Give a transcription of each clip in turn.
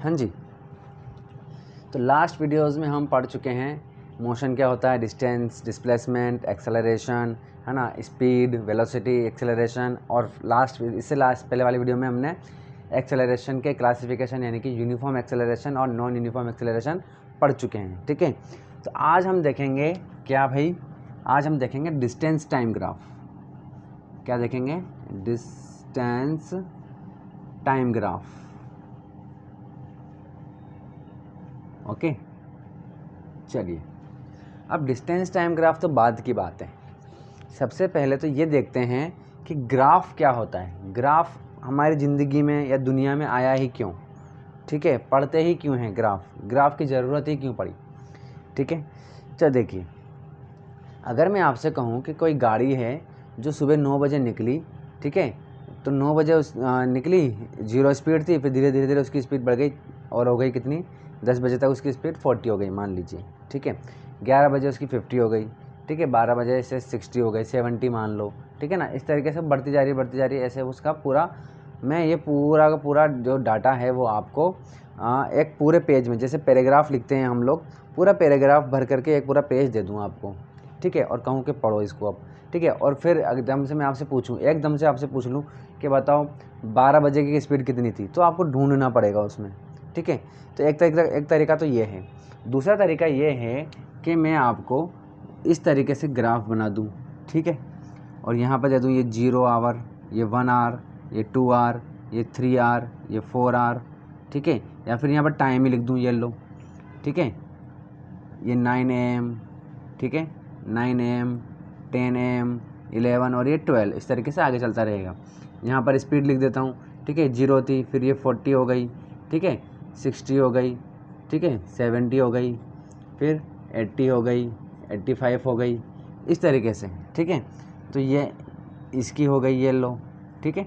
हाँ जी। तो last videos में हम पढ़ चुके हैं मोशन क्या होता है, डिस्टेंस, डिस्प्लेसमेंट, एक्सेलरेशन, है ना, स्पीड, वेलोसिटी, एक्सेलरेशन। और इससे पहले वाली वीडियो में हमने एक्सेलरेशन के क्लासिफिकेशन यानी कि यूनिफॉर्म एक्सेलरेशन और नॉन यूनिफॉर्म एक्सेलरेशन पढ़ चुके हैं। ठीक है, तो आज हम देखेंगे क्या भाई, आज हम देखेंगे डिस्टेंस टाइम ग्राफ। क्या देखेंगे? Distance time graph. ओके, चलिए अब डिस्टेंस टाइम ग्राफ तो बाद की बात है। सबसे पहले तो ये देखते हैं कि ग्राफ क्या होता है। ग्राफ हमारी ज़िंदगी में या दुनिया में आया ही क्यों? ठीक है, पढ़ते ही क्यों हैं ग्राफ की ज़रूरत ही क्यों पड़ी? ठीक है, चल देखिए, अगर मैं आपसे कहूँ कि कोई गाड़ी है जो सुबह 9 बजे निकली, ठीक है, तो 9 बजे निकली, 0 स्पीड थी, फिर धीरे धीरे उसकी स्पीड बढ़ गई और हो गई कितनी, 10 बजे तक उसकी स्पीड 40 हो गई मान लीजिए। ठीक है, 11 बजे उसकी 50 हो गई। ठीक है, 12 बजे से 60 हो गई, 70 मान लो। ठीक है ना, इस तरीके से बढ़ती जा रही है ऐसे उसका पूरा। मैं ये पूरा का पूरा जो डाटा है वो आपको एक पूरे पेज में, जैसे पैराग्राफ लिखते हैं हम लोग, पूरा पैराग्राफ भर करके एक पूरा पेज दे दूँ आपको। ठीक है, और कहूँ कि पढ़ो इसको अब। ठीक है, और फिर एकदम से मैं आपसे पूछूँ, एकदम से आपसे पूछ लूँ कि बताओ 12 बजे की स्पीड कितनी थी, तो आपको ढूंढना पड़ेगा उसमें। ठीक है, तो एक तरीका तो ये है। दूसरा तरीका ये है कि मैं आपको इस तरीके से ग्राफ बना दूँ। ठीक है, और यहाँ पर दे दूँ ये 0 आवर, ये 1 आवर, ये 2 आवर, ये 3 आवर, ये 4 आवर। ठीक है, या फिर यहाँ पर टाइम ही लिख दूँ, ये लो। ठीक है, ये 9 AM, ठीक है, 9 AM, 10 AM, 11 और ये 12, इस तरीके से आगे चलता रहेगा। यहाँ पर स्पीड लिख देता हूँ। ठीक है, 0 थी, फिर ये 40 हो गई। ठीक है, 60 हो गई। ठीक है, 70 हो गई, फिर 80 हो गई, 85 हो गई, इस तरीके से। ठीक है, तो ये इसकी हो गई, ये लो। ठीक है,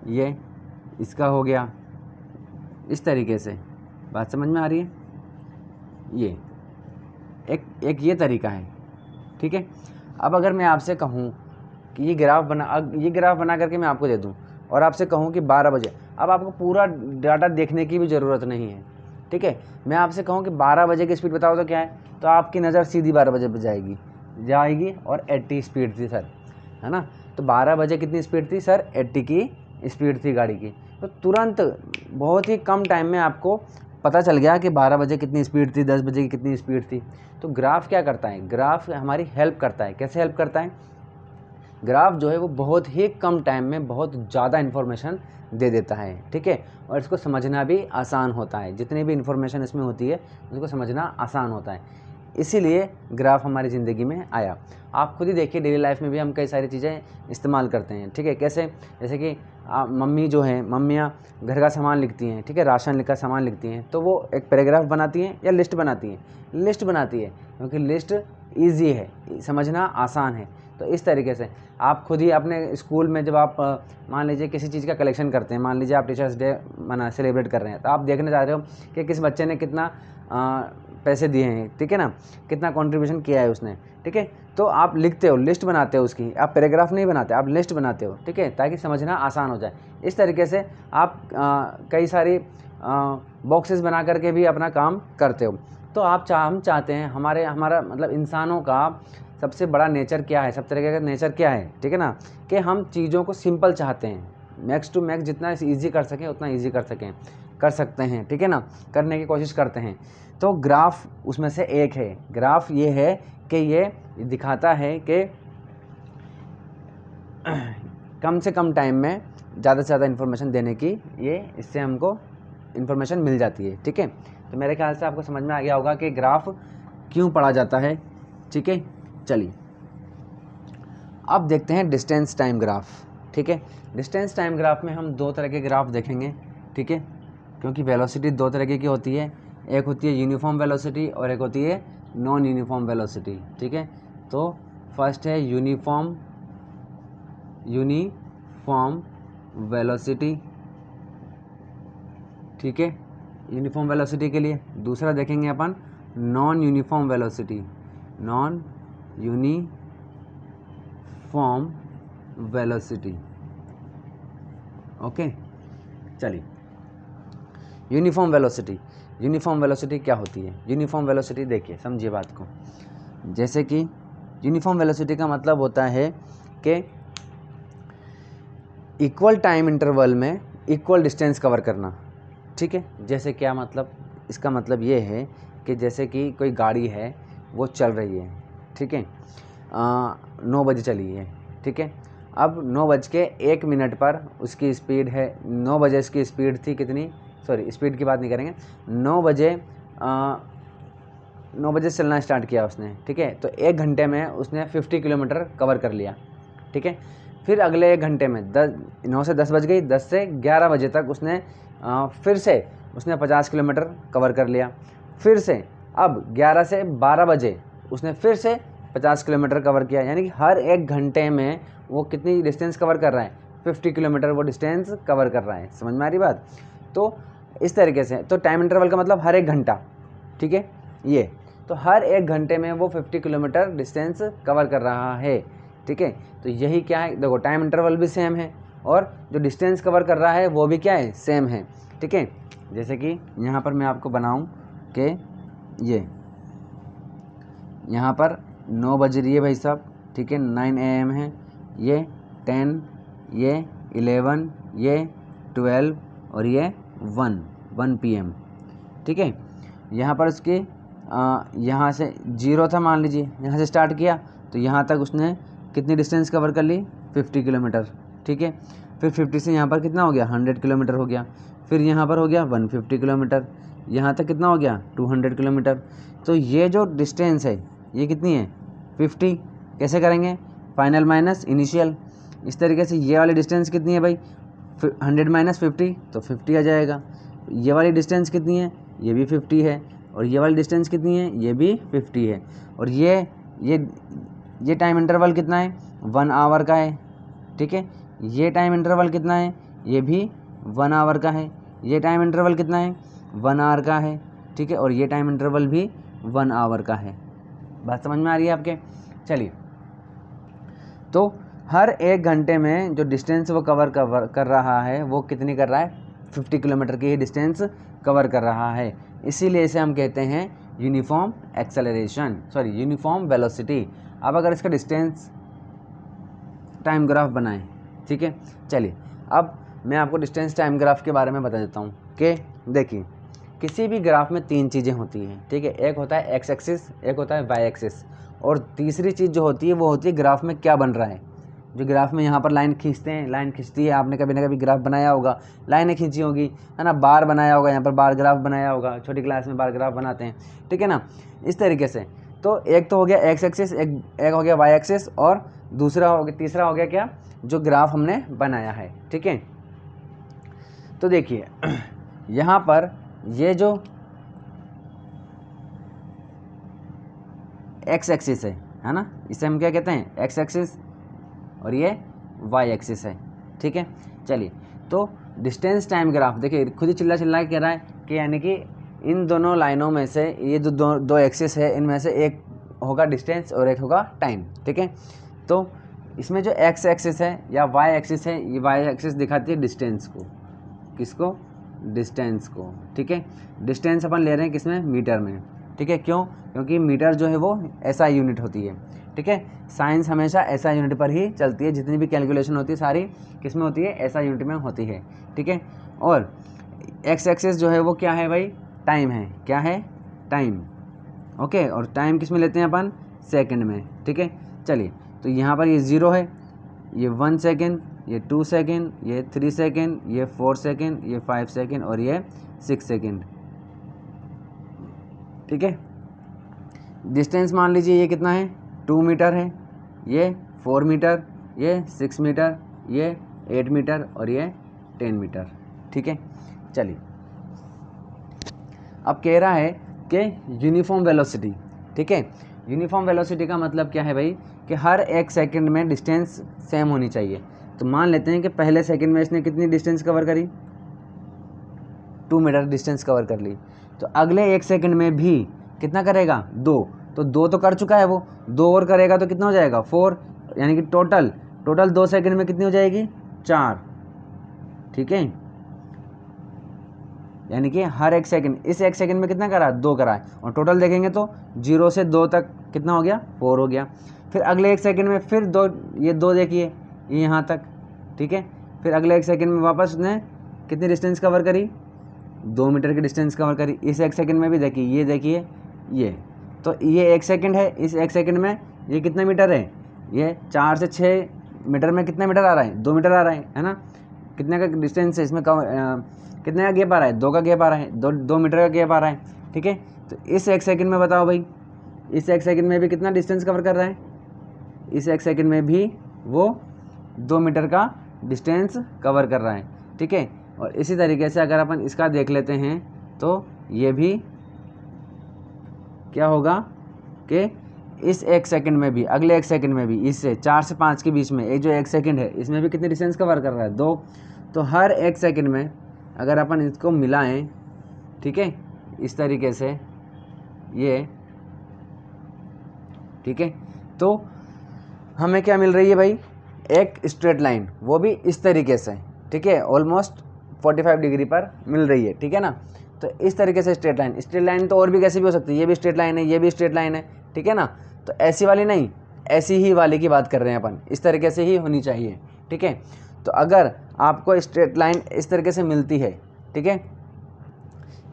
ये इसका हो गया, इस तरीके से। बात समझ में आ रही है? ये एक ये तरीका है। ठीक है, अब अगर मैं आपसे कहूँ कि ये ग्राफ बना करके मैं आपको दे दूँ और आपसे कहूँ कि 12 बजे, अब आपको पूरा डाटा देखने की भी ज़रूरत नहीं है। ठीक है, मैं आपसे कहूँ कि 12 बजे की स्पीड बताओ तो क्या है, तो आपकी नज़र सीधी 12 बजे पर जाएगी और 80 स्पीड थी सर, है ना। तो 12 बजे कितनी स्पीड थी सर? 80 की स्पीड थी गाड़ी की। तो तुरंत बहुत ही कम टाइम में आपको पता चल गया कि 12 बजे कितनी स्पीड थी, 10 बजे की कितनी स्पीड थी। तो ग्राफ क्या करता है? ग्राफ हमारी हेल्प करता है। कैसे हेल्प करता है? ग्राफ जो है वो बहुत ही कम टाइम में बहुत ज़्यादा इन्फॉर्मेशन दे देता है। ठीक है, और इसको समझना भी आसान होता है। जितनी भी इन्फॉर्मेशन इसमें होती है उसको समझना आसान होता है, इसीलिए ग्राफ हमारी ज़िंदगी में आया। आप खुद ही देखिए, डेली लाइफ में भी हम कई सारी चीज़ें इस्तेमाल करते हैं। ठीक है, कैसे? जैसे कि मम्मी जो हैं, मम्मियाँ घर का सामान लिखती हैं, ठीक है, राशन का सामान लिखती हैं, तो वो एक पैराग्राफ बनाती हैं या लिस्ट बनाती हैं? लिस्ट बनाती है, क्योंकि लिस्ट ईजी है, समझना आसान है। तो इस तरीके से आप खुद ही अपने स्कूल में जब आप मान लीजिए किसी चीज़ का कलेक्शन करते हैं, मान लीजिए आप टीचर्स डे सेलिब्रेट कर रहे हैं, तो आप देखने जा रहे हो कि किस बच्चे ने कितना पैसे दिए हैं, ठीक है ना, कितना कंट्रीब्यूशन किया है उसने। ठीक है, तो आप लिखते हो, लिस्ट बनाते हो उसकी, आप पैराग्राफ नहीं बनाते, आप लिस्ट बनाते हो। ठीक है, ताकि समझना आसान हो जाए। इस तरीके से आप कई सारी बॉक्सेस बना करके भी अपना काम करते हो। तो हम चाहते हैं, हमारा मतलब इंसानों का सबसे बड़ा नेचर क्या है, सब तरीके का नेचर क्या है, ठीक है ना, कि हम चीज़ों को सिंपल चाहते हैं, मैक्स टू मैक्स जितना ईजी कर सकें उतना ईजी कर सकते हैं। ठीक है ना, करने की कोशिश करते हैं। तो ग्राफ उसमें से एक है। ग्राफ ये है कि ये दिखाता है कि कम से कम टाइम में ज़्यादा से ज़्यादा इन्फॉर्मेशन देने की, ये इससे हमको इन्फॉर्मेशन मिल जाती है। ठीक है, तो मेरे ख्याल से आपको समझ में आ गया होगा कि ग्राफ क्यों पढ़ा जाता है। ठीक है, चलिए अब देखते हैं डिस्टेंस टाइम ग्राफ। ठीक है, डिस्टेंस टाइम ग्राफ में हम दो तरह के ग्राफ देखेंगे। ठीक है, क्योंकि वेलोसिटी दो तरह की होती है, एक होती है यूनिफॉर्म वेलोसिटी और एक होती है नॉन यूनिफॉर्म वेलोसिटी। ठीक है, तो फर्स्ट है यूनिफॉर्म वेलोसिटी। ठीक है, यूनिफॉर्म वेलोसिटी के लिए। दूसरा देखेंगे अपन नॉन यूनिफॉर्म वेलोसिटी। ओके, चलिए यूनिफॉर्म वेलोसिटी, यूनिफॉर्म वेलोसिटी क्या होती है? यूनिफॉर्म वेलोसिटी देखिए, समझिए बात को। जैसे कि यूनिफॉर्म वेलोसिटी का मतलब होता है कि इक्वल टाइम इंटरवल में इक्वल डिस्टेंस कवर करना, ठीक है। जैसे क्या मतलब, इसका मतलब ये है कि जैसे कि कोई गाड़ी है वो चल रही है, ठीक है, 9 बजे चली है, ठीक है। अब 9:01 पर उसकी स्पीड है, 9 बजे इसकी स्पीड थी कितनी, सॉरी स्पीड की बात नहीं करेंगे, 9 बजे चलना स्टार्ट किया उसने, ठीक है। तो 1 घंटे में उसने 50 किलोमीटर कवर कर लिया, ठीक है। फिर अगले 1 घंटे में 9 से 10 बज गई, 10 से 11 बजे तक उसने फिर से उसने 50 किलोमीटर कवर कर लिया। फिर से अब 11 से 12 बजे उसने फिर से 50 किलोमीटर कवर किया, यानी कि हर 1 घंटे में वो कितनी डिस्टेंस कवर कर रहा है, 50 किलोमीटर वो डिस्टेंस कवर कर रहा है। समझ में आ रही बात? तो इस तरीके से, तो टाइम इंटरवल का मतलब हर 1 घंटा, ठीक है। ये तो हर 1 घंटे में वो 50 किलोमीटर डिस्टेंस कवर कर रहा है, ठीक है। तो यही क्या है, देखो टाइम इंटरवल भी सेम है और जो डिस्टेंस कवर कर रहा है वो भी क्या है, सेम है, ठीक है। जैसे कि यहाँ पर मैं आपको बनाऊँ कि ये यहाँ पर 9 बज रही है भाई साहब, ठीक है, 9 AM है, ये 10, ये 11, ये 12 और ये 1 PM, ठीक है। यहाँ पर उसके यहाँ से 0 था मान लीजिए, यहाँ से स्टार्ट किया तो यहाँ तक उसने कितनी डिस्टेंस कवर कर ली, 50 किलोमीटर, ठीक है। फिर 50 से यहाँ पर कितना हो गया, 100 किलोमीटर हो गया। फिर यहाँ पर हो गया 150 किलोमीटर, यहाँ तक कितना हो गया, 200 किलोमीटर। तो ये जो डिस्टेंस है ये कितनी है, 50। कैसे करेंगे, फाइनल माइनस इनिशियल। इस तरीके से ये वाली डिस्टेंस कितनी है भाई, 100 माइनस 50 तो 50 आ जाएगा। ये वाली डिस्टेंस कितनी है, ये भी 50 है। और ये वाली डिस्टेंस कितनी है, ये भी 50 है। और ये टाइम इंटरवल कितना है, 1 आवर का है, ठीक है। ये टाइम इंटरवल कितना है, ये भी 1 आवर का है। ये टाइम इंटरवल कितना है, 1 आवर का है, ठीक है। और ये टाइम इंटरवल भी 1 आवर का है। बात समझ में आ रही है आपके? चलिए, तो हर 1 घंटे में जो डिस्टेंस वो कवर कर रहा है वो कितनी कर रहा है, 50 किलोमीटर की ही डिस्टेंस कवर कर रहा है। इसीलिए इसे हम कहते हैं uniform acceleration, sorry uniform velocity. अब अगर इसका डिस्टेंस टाइम ग्राफ बनाएं, ठीक है। चलिए, अब मैं आपको डिस्टेंस टाइम ग्राफ के बारे में बता देता हूँ कि देखिए, किसी भी ग्राफ में 3 चीज़ें होती हैं, ठीक है। एक होता है एक्स एक्सिस, एक होता है वाई एक्सिस, और तीसरी चीज़ जो होती है वो होती है ग्राफ में क्या बन रहा है। जो ग्राफ में यहाँ पर लाइन खींचते हैं, लाइन खींचती है, आपने कभी ना कभी ग्राफ बनाया होगा, लाइनें खींची होगी, है ना, बार बनाया होगा, यहाँ पर बार ग्राफ बनाया होगा, छोटी क्लास में बार ग्राफ बनाते हैं, ठीक है ना। इस तरीके से तो एक तो हो गया एक्स एक्सिस, एक हो गया वाई एक्सिस, और तीसरा हो गया क्या, जो ग्राफ हमने बनाया है, ठीक है। तो देखिए यहाँ पर ये जो एक्स एक्सिस है ना, इसे हम क्या कहते हैं, एक्स एक्सिस, और ये वाई एक्सिस है, ठीक है। चलिए, तो डिस्टेंस टाइम ग्राफ देखिए, खुद ही चिल्ला के कह रहा है कि यानी कि इन दोनों लाइनों में से ये जो दो एक्सिस है, इनमें से एक होगा डिस्टेंस और एक होगा टाइम, ठीक है। तो इसमें जो एक्स एक्सिस है या वाई एक्सिस है, ये वाई एक्सिस दिखाती है डिस्टेंस को, किसको, डिस्टेंस को, ठीक है। डिस्टेंस अपन ले रहे हैं किसमें, मीटर में, ठीक है। क्यों, क्योंकि मीटर जो है वो ऐसा यूनिट होती है, ठीक है। साइंस हमेशा ऐसा यूनिट पर ही चलती है, जितनी भी कैलकुलेशन होती है सारी किस में होती है, ऐसा यूनिट में होती है, ठीक है। और एक्स एक्सिस जो है वो क्या है भाई, टाइम है, क्या है, टाइम, ओके। और टाइम किस में लेते हैं अपन, सेकंड में, ठीक है। चलिए, तो यहाँ पर ये 0 है, ये 1 सेकेंड, ये 2 सेकेंड, ये 3 सेकेंड, ये 4 सेकेंड, ये 5 सेकेंड और ये 6 सेकेंड, ठीक है। डिस्टेंस मान लीजिए ये कितना है, 2 मीटर है, ये 4 मीटर, ये 6 मीटर, ये 8 मीटर और ये 10 मीटर, ठीक है। चलिए, अब कह रहा है कि यूनिफॉर्म वेलोसिटी, ठीक है। यूनिफॉर्म वेलोसिटी का मतलब क्या है भाई, कि हर 1 सेकंड में डिस्टेंस सेम होनी चाहिए। तो मान लेते हैं कि पहले सेकंड में इसने कितनी डिस्टेंस कवर करी, 2 मीटर डिस्टेंस कवर कर ली, तो अगले 1 सेकंड में भी कितना करेगा, 2। तो 2 तो कर चुका है वो, 2 और करेगा तो कितना हो जाएगा, 4, यानी कि टोटल 2 सेकंड में कितनी हो जाएगी, 4, ठीक है। यानी कि हर एक सेकंड, इस एक सेकंड में कितना करा, 2 करा है, और टोटल देखेंगे तो 0 से 2 तक कितना हो गया, 4 हो गया। फिर अगले एक सेकंड में फिर 2, ये 2 देखिए ये यहाँ तक, ठीक है। फिर अगले एक सेकंड में वापस उसने कितनी डिस्टेंस कवर करी, 2 मीटर की डिस्टेंस कवर करी। इस एक सेकंड में भी देखिए, ये देखिए ये, तो ये 1 सेकंड है, इस 1 सेकंड में ये कितना मीटर है, ये 4 से 6 मीटर में कितना मीटर आ रहा है, 2 मीटर आ रहा है ना। कितने का डिस्टेंस है इसमें, कितने का गैप आ रहा है, 2 का गैप आ रहा है, 2 मीटर का गैप आ रहा है, ठीक है। तो इस 1 सेकंड में बताओ भाई, इस 1 सेकंड में भी कितना डिस्टेंस कवर कर रहा है, इस 1 सेकंड में भी वो 2 मीटर का डिस्टेंस कवर कर रहा है, ठीक है। और इसी तरीके से अगर अपन इसका देख लेते हैं तो ये भी क्या होगा कि इस 1 सेकंड में भी, अगले 1 सेकंड में भी, इससे 4 से 5 के बीच में एक जो 1 सेकंड है इसमें भी कितनी डिस्टेंस कवर कर रहा है, 2। तो हर 1 सेकंड में अगर अपन इसको मिलाएं, ठीक है, इस तरीके से ये, ठीक है, तो हमें क्या मिल रही है भाई, एक स्ट्रेट लाइन, वो भी इस तरीके से, ठीक है, ऑलमोस्ट 45 डिग्री पर मिल रही है, ठीक है ना। तो इस तरीके से स्ट्रेट लाइन तो और भी कैसे भी हो सकती है, ये भी स्ट्रेट लाइन है, ये भी स्ट्रेट लाइन है, ठीक है ना। तो ऐसी वाली नहीं, ऐसी ही वाली की बात कर रहे हैं अपन, इस तरीके से ही होनी चाहिए, ठीक है। तो अगर आपको स्ट्रेट लाइन इस तरीके से मिलती है, ठीक है,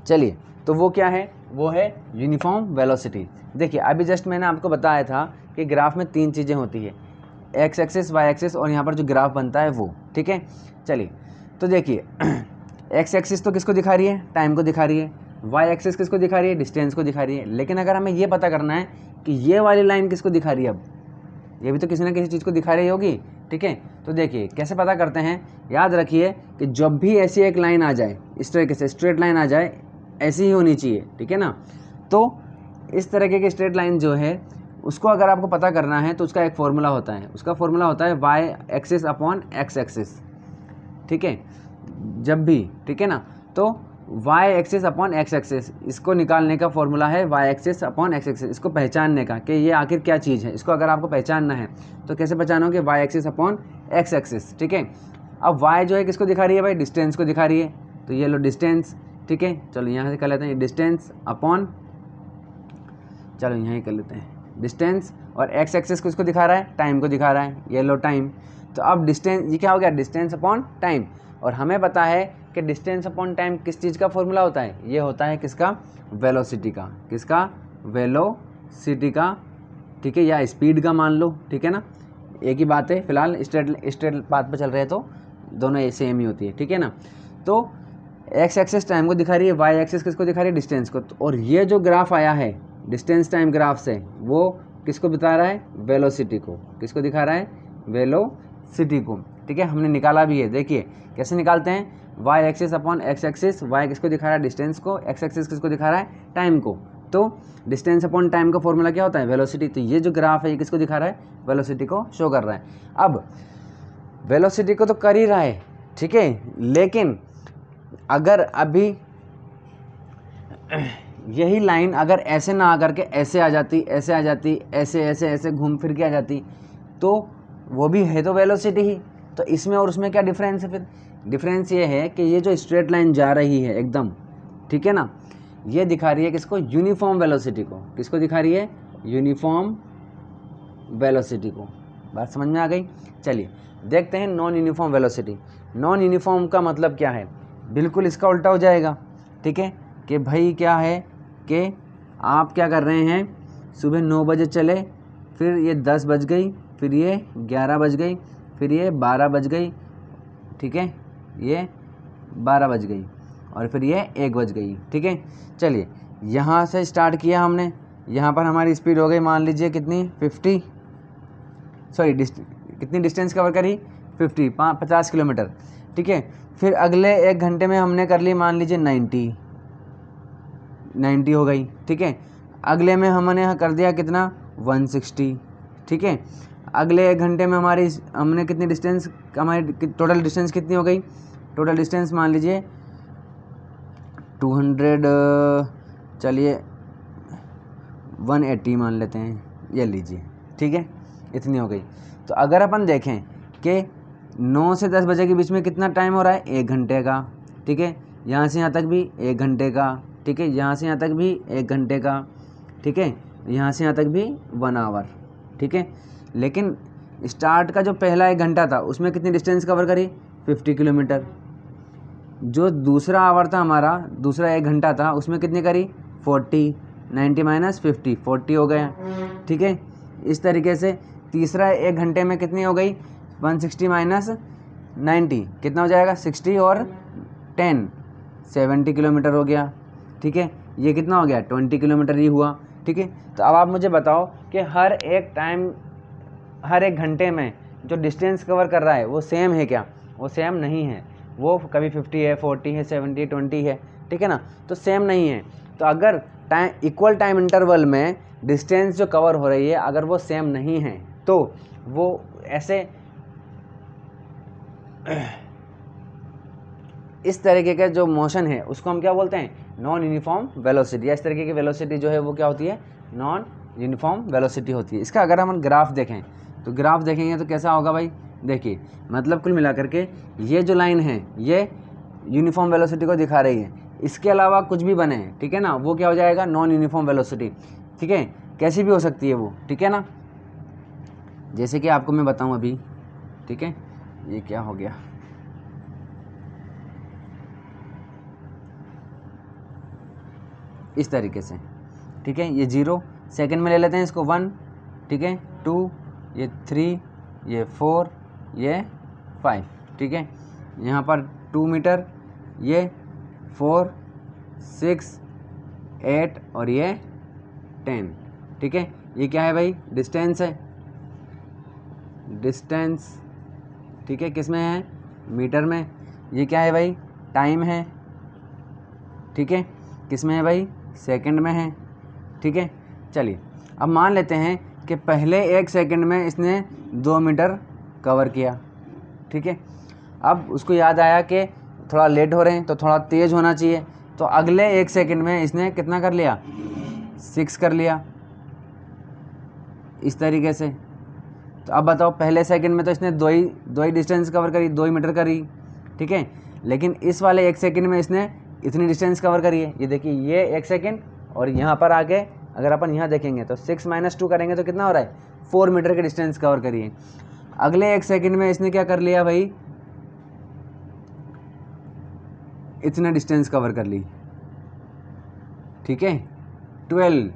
चलिए, तो वो क्या है, वो है यूनिफॉर्म वेलोसिटी। देखिए अभी जस्ट मैंने आपको बताया था कि ग्राफ में 3 चीज़ें होती है, एक्स एक्सिस, वाई एक्सिस और यहाँ पर जो ग्राफ बनता है वो, ठीक है। चलिए तो देखिए एक्स एक्सिस तो किसको दिखा रही है, टाइम को दिखा रही है, वाई एक्सिस किसको दिखा रही है, डिस्टेंस को दिखा रही है। लेकिन अगर हमें ये पता करना है कि ये वाली लाइन किसको दिखा रही है, अब ये भी तो किसी ना किसी चीज़ को दिखा रही होगी, ठीक है। तो देखिए कैसे पता करते हैं, याद रखिए कि जब भी ऐसी एक लाइन आ जाए, इस तरीके से स्ट्रेट लाइन आ जाए, ऐसी ही होनी चाहिए, ठीक है ना। तो इस तरीके की स्ट्रेट लाइन जो है उसको अगर आपको पता करना है तो उसका एक फॉर्मूला होता है, उसका फॉर्मूला होता है Y axis upon X axis, ठीक है, जब भी, ठीक है ना। तो Y axis upon X axis, इसको निकालने का फॉर्मूला है Y axis upon X axis, इसको पहचानने का कि ये आखिर क्या चीज़ है, इसको अगर आपको पहचानना है तो कैसे पहचानोगे, Y axis upon X axis, ठीक है। अब वाई जो है किसको दिखा रही है भाई, डिस्टेंस को दिखा रही है, तो ये लो डिस्टेंस, ठीक है। चलो यहाँ से कर लेते हैं डिस्टेंस अपॉन, चलो यहाँ ही कर लेते हैं डिस्टेंस, और एक्स एक्सिस किसको दिखा रहा है, टाइम को दिखा रहा है, ये लो टाइम। तो अब डिस्टेंस, ये क्या हो गया, डिस्टेंस अपॉन टाइम। और हमें पता है कि डिस्टेंस अपॉन टाइम किस चीज़ का फॉर्मूला होता है, ये होता है किसका, वेलोसिटी का, किसका, वेलोसिटी का, ठीक है, या स्पीड का मान लो, ठीक है ना, एक ही बात है। फिलहाल स्ट्रेट बात पे चल रहे हैं तो दोनों सेम ही होती है, ठीक है ना। तो एक्स एक्सिस टाइम को दिखा रही है, वाई एक्सिस किसको दिखा रही है, डिस्टेंस को। और ये जो ग्राफ आया है डिस्टेंस टाइम ग्राफ से, वो किसको बता रहा है, वेलोसिटी को, किसको दिखा रहा है, वेलोसिटी को, ठीक है। हमने निकाला भी है, देखिए कैसे निकालते हैं, Y axis upon X axis, Y किसको दिखा रहा है, डिस्टेंस को, एक्स एक्सिस किसको दिखा रहा है, टाइम को। तो डिस्टेंस अपॉन टाइम का फॉर्मूला क्या होता है, वेलोसिटी। तो ये जो ग्राफ है ये किसको दिखा रहा है, वेलोसिटी को शो कर रहा है। अब वेलोसिटी को तो कर ही रहा है, ठीक है, लेकिन अगर अभी यही लाइन अगर ऐसे ना आकर के ऐसे आ जाती, ऐसे आ जाती, ऐसे ऐसे ऐसे घूम फिर के आ जाती, तो वो भी है तो वेलोसिटी ही। तो इसमें और उसमें क्या डिफरेंस है, फिर डिफरेंस ये है कि ये जो स्ट्रेट लाइन जा रही है एकदम, ठीक है ना, ये दिखा रही है किसको, यूनिफॉर्म वेलोसिटी को। किसको दिखा रही है, यूनिफॉर्म वेलोसिटी को। बात समझ में आ गई। चलिए देखते हैं non uniform velocity. Non uniform का मतलब क्या है, बिल्कुल इसका उल्टा हो जाएगा, ठीक है, कि भाई क्या है कि आप क्या कर रहे हैं, सुबह 9 बजे चले, फिर ये 10 बज गई, फिर ये 11 बज गई, फिर ये 12 बज गई, ठीक है, ये 12 बज गई, और फिर ये 1 बज गई, ठीक है। चलिए यहाँ से स्टार्ट किया हमने, यहाँ पर हमारी स्पीड हो गई मान लीजिए कितनी, 50, सॉरी कितनी डिस्टेंस कवर करी, 50 किलोमीटर, ठीक है। फिर अगले 1 घंटे में हमने कर ली मान लीजिए 90 हो गई, ठीक है। अगले में हमने कर दिया कितना, 160, ठीक है। अगले 1 घंटे में हमने कितनी डिस्टेंस, हमारी टोटल डिस्टेंस कितनी हो गई, टोटल डिस्टेंस मान लीजिए 200, चलिए 180 मान लेते हैं, ये लीजिए, ठीक है, इतनी हो गई। तो अगर अपन देखें कि 9 से 10 बजे के बीच में कितना टाइम हो रहा है, 1 घंटे का, ठीक है। यहाँ से यहाँ तक भी 1 घंटे का, ठीक है, यहाँ से यहाँ तक भी 1 घंटे का, ठीक है, यहाँ से यहाँ तक भी 1 आवर, ठीक है। लेकिन स्टार्ट का जो पहला 1 घंटा था उसमें कितनी डिस्टेंस कवर करी, 50 किलोमीटर। जो दूसरा आवर था हमारा, दूसरा 1 घंटा था, उसमें कितनी करी, 40, 90 माइनस 50, 40 हो गया, ठीक है। इस तरीके से तीसरा 1 घंटे में कितनी हो गई, 160 माइनस 90 कितना हो जाएगा, 60 और 10 70 किलोमीटर हो गया, ठीक है। ये कितना हो गया, 20 किलोमीटर ही हुआ, ठीक है। तो अब आप मुझे बताओ कि हर एक घंटे में जो डिस्टेंस कवर कर रहा है वो सेम है क्या, वो सेम नहीं है, वो कभी 50 है, 40 है, 70, 20 है, ठीक है ना, तो सेम नहीं है। तो अगर इक्वल टाइम इंटरवल में डिस्टेंस जो कवर हो रही है अगर वो सेम नहीं है तो वो ऐसे इस तरीके का जो मोशन है उसको हम क्या बोलते हैं, नॉन यूनिफॉर्म वेलोसिटी। या इस तरीके की वेलोसिटी जो है वो क्या होती है, नॉन यूनिफॉर्म वेलोसिटी होती है। इसका अगर हम ग्राफ देखें तो ग्राफ देखेंगे तो कैसा होगा भाई, देखिए मतलब कुल मिलाकर के ये जो लाइन है ये यूनिफॉर्म वेलोसिटी को दिखा रही है, इसके अलावा कुछ भी बने, ठीक है ना, वो क्या हो जाएगा, नॉन यूनिफॉर्म वेलोसिटी, ठीक है, कैसी भी हो सकती है वो, ठीक है ना। जैसे कि आपको मैं बताऊं अभी, ठीक है, ये क्या हो गया, इस तरीके से, ठीक है, ये 0 सेकंड में ले लेते हैं इसको, 1, ठीक है, 2, ये 3, ये 4, ये 5, ठीक है, यहाँ पर 2 मीटर, ये 4, 6, 8 और ये 10, ठीक है। ये क्या है भाई, डिस्टेंस है, डिस्टेंस, ठीक है, किस में है, मीटर में। ये क्या है भाई, टाइम है, ठीक है, किस में है भाई, सेकंड में है, ठीक है। चलिए अब मान लेते हैं कि पहले 1 सेकंड में इसने 2 मीटर कवर किया, ठीक है। अब उसको याद आया कि थोड़ा लेट हो रहे हैं तो थोड़ा तेज़ होना चाहिए, तो अगले 1 सेकंड में इसने कितना कर लिया, 6 कर लिया, इस तरीके से। तो अब बताओ पहले सेकंड में तो इसने दो ही डिस्टेंस कवर करी, 2 मीटर करी, ठीक है, लेकिन इस वाले 1 सेकंड में इसने इतनी डिस्टेंस कवर करी है। ये देखिए ये 1 सेकंड और यहाँ पर आके अगर अपन यहाँ देखेंगे तो 6 माइनस 2 करेंगे तो कितना हो रहा है, 4 मीटर की डिस्टेंस कवर करी है। अगले 1 सेकंड में इसने क्या कर लिया भाई, इतना डिस्टेंस कवर कर ली, ठीक है, 12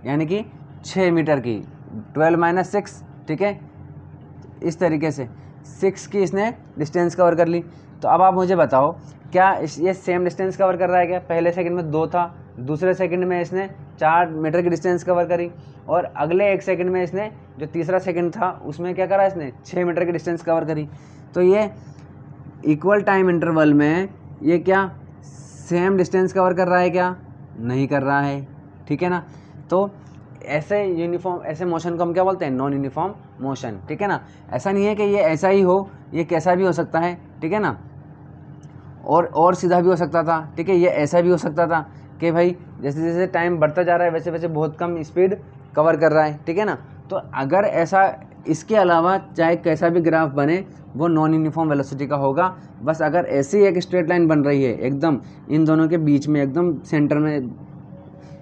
यानी कि 6 मीटर की, 12 माइनस 6, ठीक है, इस तरीके से 6 की इसने डिस्टेंस कवर कर ली। तो अब आप मुझे बताओ क्या ये सेम डिस्टेंस कवर कर रहा है क्या, पहले सेकंड में 2 था, दूसरे सेकंड में इसने 4 मीटर की डिस्टेंस कवर करी, और अगले 1 सेकंड में इसने जो तीसरा सेकंड था उसमें क्या करा, इसने 6 मीटर की डिस्टेंस कवर करी। तो ये इक्वल टाइम इंटरवल में ये क्या सेम डिस्टेंस कवर कर रहा है क्या, नहीं कर रहा है, ठीक है ना। तो ऐसे यूनिफॉर्म, ऐसे मोशन को हम क्या बोलते हैं, नॉन यूनिफॉर्म मोशन, ठीक है ना। ऐसा नहीं है कि ये ऐसा ही हो, ये कैसा भी हो सकता है, ठीक है ना, और सीधा भी हो सकता था, ठीक है, ये ऐसा भी हो सकता था कि भाई जैसे जैसे टाइम बढ़ता जा रहा है वैसे वैसे बहुत कम स्पीड कवर कर रहा है, ठीक है ना। तो अगर ऐसा, इसके अलावा चाहे कैसा भी ग्राफ बने वो नॉन यूनिफॉर्म वेलोसिटी का होगा। बस अगर ऐसी एक स्ट्रेट लाइन बन रही है एकदम इन दोनों के बीच में, एकदम सेंटर में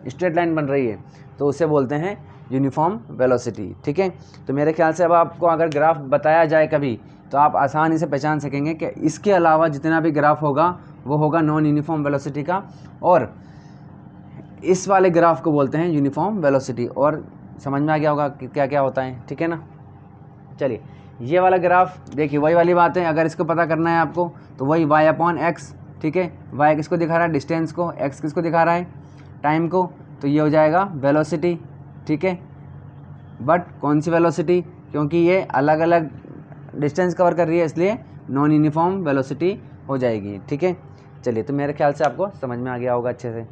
स्ट्रेट लाइन बन रही है तो उसे बोलते हैं यूनिफॉर्म वेलोसिटी, ठीक है। तो मेरे ख्याल से अब आपको अगर ग्राफ बताया जाए कभी तो आप आसानी से पहचान सकेंगे कि इसके अलावा जितना भी ग्राफ होगा वो होगा नॉन यूनिफॉर्म वेलोसिटी का, और इस वाले ग्राफ को बोलते हैं यूनिफॉर्म वेलोसिटी। और समझ में आ गया होगा कि क्या क्या होता है, ठीक है ना। चलिए ये वाला ग्राफ देखिए, वही वाली बात है, अगर इसको पता करना है आपको तो वही y/x, ठीक है, y किसको दिखा रहा है, डिस्टेंस को, x किसको दिखा रहा है, टाइम को, तो ये हो जाएगा वेलोसिटी, ठीक है। बट कौन सी वेलोसिटी, क्योंकि ये अलग अलग डिस्टेंस कवर कर रही है इसलिए नॉन यूनिफॉर्म वेलोसिटी हो जाएगी, ठीक है। चलिए तो मेरे ख्याल से आपको समझ में आ गया होगा अच्छे से।